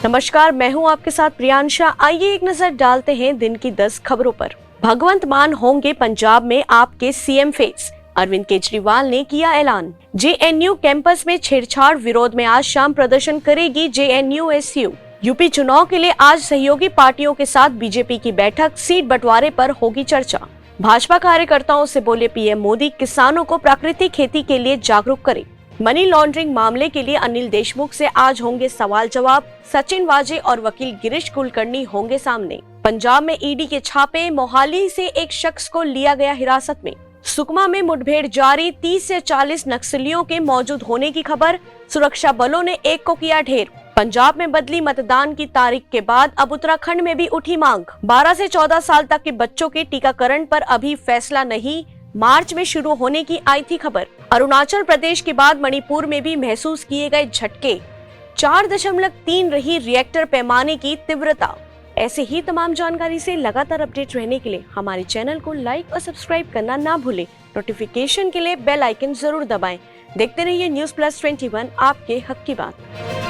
नमस्कार, मैं हूं आपके साथ प्रियांशा। आइए एक नजर डालते हैं दिन की 10 खबरों पर। भगवंत मान होंगे पंजाब में आपके सीएम फेस, अरविंद केजरीवाल ने किया ऐलान। जेएनयू कैंपस में छेड़छाड़ विरोध में आज शाम प्रदर्शन करेगी जेएनयूएसयू। यूपी चुनाव के लिए आज सहयोगी पार्टियों के साथ बीजेपी की बैठक, सीट बंटवारे पर होगी चर्चा। भाजपा कार्यकर्ताओं से बोले पीएम मोदी, किसानों को प्राकृतिक खेती के लिए जागरूक करें। मनी लॉन्ड्रिंग मामले के लिए अनिल देशमुख से आज होंगे सवाल जवाब। सचिन वाजे और वकील गिरीश कुलकर्णी होंगे सामने। पंजाब में ईडी के छापे, मोहाली से एक शख्स को लिया गया हिरासत में। सुकमा में मुठभेड़ जारी, 30 से 40 नक्सलियों के मौजूद होने की खबर। सुरक्षा बलों ने एक को किया ढेर। पंजाब में बदली मतदान की तारीख के बाद अब उत्तराखंड में भी उठी मांग। 12 से 14 साल तक के बच्चों के टीकाकरण पर अभी फैसला नहीं, मार्च में शुरू होने की आई थी खबर। अरुणाचल प्रदेश के बाद मणिपुर में भी महसूस किए गए झटके। 4.3 रही रिएक्टर पैमाने की तीव्रता। ऐसे ही तमाम जानकारी से लगातार अपडेट रहने के लिए हमारे चैनल को लाइक और सब्सक्राइब करना ना भूलें। नोटिफिकेशन के लिए बेल आइकन जरूर दबाएं। देखते रहिए न्यूज़ प्लस 21, आपके हक की बात।